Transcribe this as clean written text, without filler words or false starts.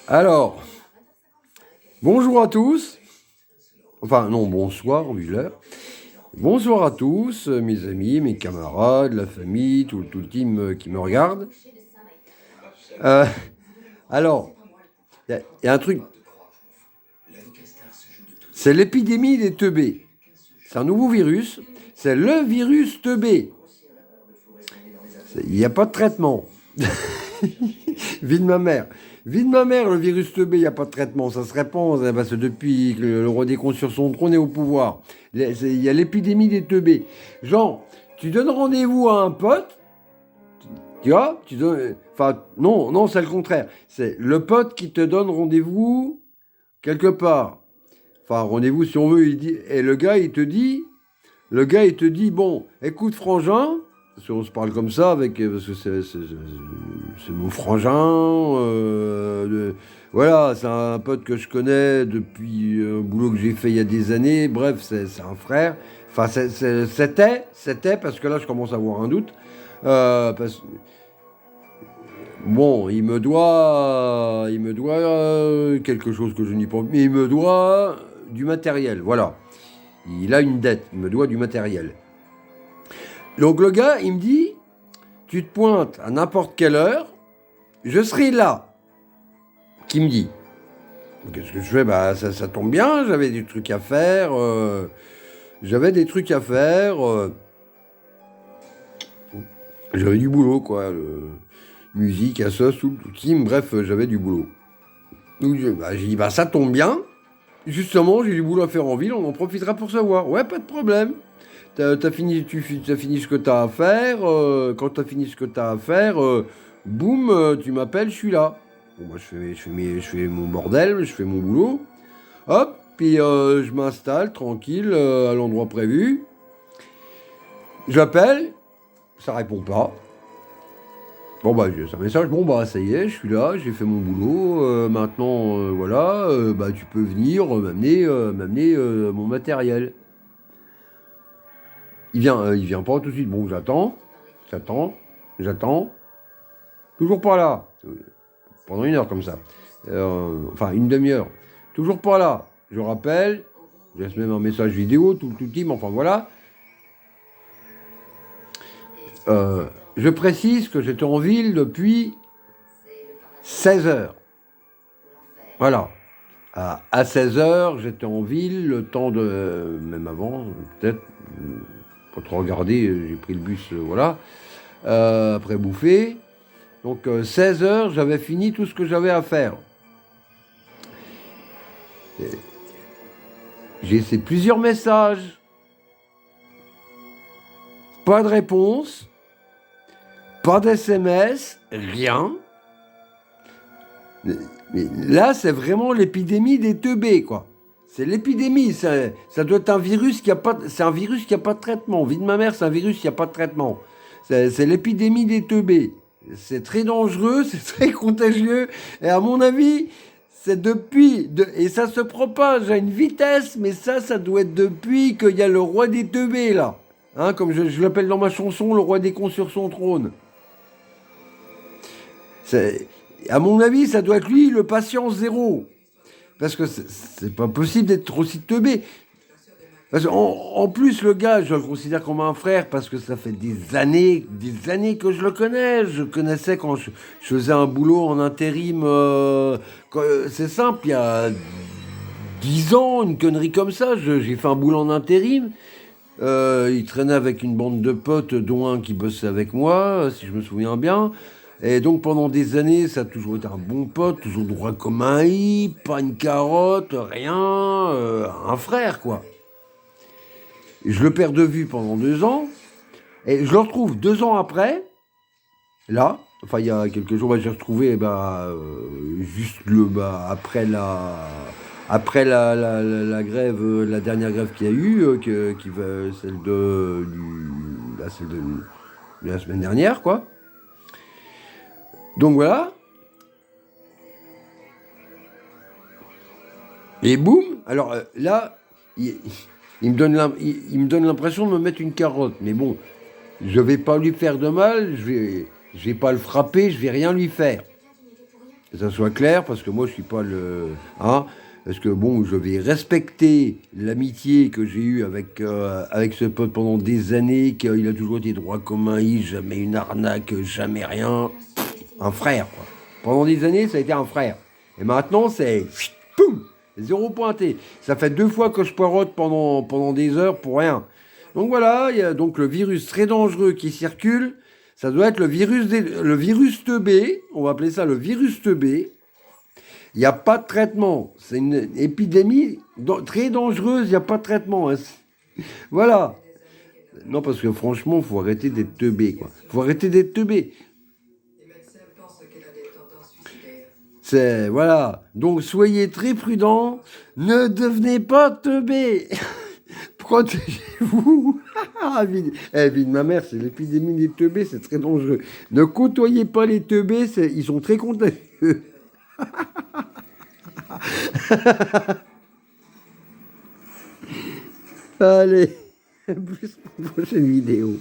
Alors, bonjour à tous. Enfin, non, bonsoir, vu l'heure. Bonsoir à tous, mes amis, mes camarades, la famille, tout le team qui me regarde. Euh, alors, il y a un truc. C'est l'épidémie des teubés. C'est un nouveau virus. C'est le virus teubé. Il n'y a pas de traitement. Vie de ma mère. Vie de ma mère, le virus teubé, il n'y a pas de traitement. Ça se répand parce que depuis que le roi des cons sur son trône est au pouvoir. Il y a l'épidémie des teubés. Genre, tu donnes rendez-vous à un pote, tu vois, enfin, non, c'est le contraire. C'est le pote qui te donne rendez-vous quelque part. Enfin, rendez-vous si on veut, et le gars, il te dit, bon, écoute, frangin, parce qu'on se parle comme ça, parce que c'est mon frangin, voilà, c'est un pote que je connais depuis un boulot que j'ai fait il y a des années, bref, c'est un frère. Enfin, c'était, parce que là, je commence à avoir un doute, bon, il me doit quelque chose que je n'y pense, mais il me doit du matériel, voilà. Il a une dette, il me doit du matériel. Donc le gars, il me dit, tu te pointes à n'importe quelle heure, je serai là. Qui me dit. Qu'est-ce que je fais? Bah ça tombe bien, j'avais des trucs à faire. J'avais du boulot, quoi. Musique, assos, tout team, bref, j'avais du boulot. Donc j'ai dit, bah ça tombe bien. Justement, j'ai du boulot à faire en ville, on en profitera pour savoir. Ouais, pas de problème. T'as fini ce que t'as à faire. Quand t'as fini ce que t'as à faire, boum, tu m'appelles, je suis là. Bon, moi, je fais mon bordel, je fais mon boulot. Hop, puis je m'installe tranquille à l'endroit prévu. J'appelle, ça répond pas. Bon, bah, j'ai un message. Bon, bah, ça y est, je suis là, j'ai fait mon boulot. Maintenant, voilà, bah, tu peux venir m'amener mon matériel. Il vient pas tout de suite. Bon, j'attends. Toujours pas là. Pendant une heure comme ça. Enfin, une demi-heure. Toujours pas là. Je rappelle. Je laisse même un message vidéo, tout le team, enfin voilà. Je précise que j'étais en ville depuis 16 heures. Voilà. À 16 heures, j'étais en ville, le temps de... Même avant, peut-être. Pas trop regarder, j'ai pris le bus, voilà. Après bouffer. Donc 16 heures, j'avais fini tout ce que j'avais à faire. J'ai laissé plusieurs messages. Pas de réponse. Pas d'SMS. Rien. Mais là, c'est vraiment l'épidémie des teubés, quoi. C'est l'épidémie. Ça doit être un virus qui a pas. C'est un virus qui a pas de traitement. Vie de ma mère, c'est un virus qui a pas de traitement. C'est l'épidémie des teubés. C'est très dangereux, c'est très contagieux. Et à mon avis, c'est et ça se propage à une vitesse, mais ça doit être depuis qu'il y a le roi des teubés, là. Hein, comme je l'appelle dans ma chanson, le roi des cons sur son trône. À mon avis, ça doit être lui, le patient zéro. Parce que c'est pas possible d'être aussi teubé. Parce en plus, le gars, je le considère comme un frère parce que ça fait des années que je le connais. Je connaissais quand je faisais un boulot en intérim. C'est simple, il y a 10 ans, une connerie comme ça, j'ai fait un boulot en intérim. Il traînait avec une bande de potes, dont un qui bossait avec moi, si je me souviens bien. Et donc pendant des années, ça a toujours été un bon pote, toujours droit comme un i, pas une carotte, rien, un frère quoi. Je le perds de vue pendant 2 ans, et je le retrouve 2 ans après, là, enfin il y a quelques jours, j'ai retrouvé juste après la grève, la dernière grève qu'il y a eu, celle de la semaine dernière, quoi. Donc voilà. Et boum, alors là, il me donne l'impression de me mettre une carotte. Mais bon, je vais pas lui faire de mal, je vais pas le frapper, je vais rien lui faire. Que ça soit clair, parce que moi, je suis pas le... Hein, parce que bon, je vais respecter l'amitié que j'ai eue avec ce pote pendant des années, qu'il a toujours été droit comme un i, jamais une arnaque, jamais rien. Un frère, quoi. Pendant des années, ça a été un frère. Et maintenant, c'est... Poum, zéro pointé. Ça fait 2 fois que je poirote pendant des heures pour rien. Donc voilà, il y a donc le virus très dangereux qui circule. Ça doit être le virus TB. On va appeler ça le virus TB. Il n'y a pas de traitement. C'est une épidémie très dangereuse. Il n'y a pas de traitement. Hein. Voilà. Non, parce que franchement, il faut arrêter d'être teubé, quoi. Il faut arrêter d'être teubé. C'est, voilà. Donc, soyez très prudents. Ne devenez pas teubé. Protégez-vous. Vie de ma mère, c'est l'épidémie des teubés, c'est très dangereux. Ne côtoyez pas les teubés, ils sont très contagieux. Allez, à plus pour une prochaine vidéo.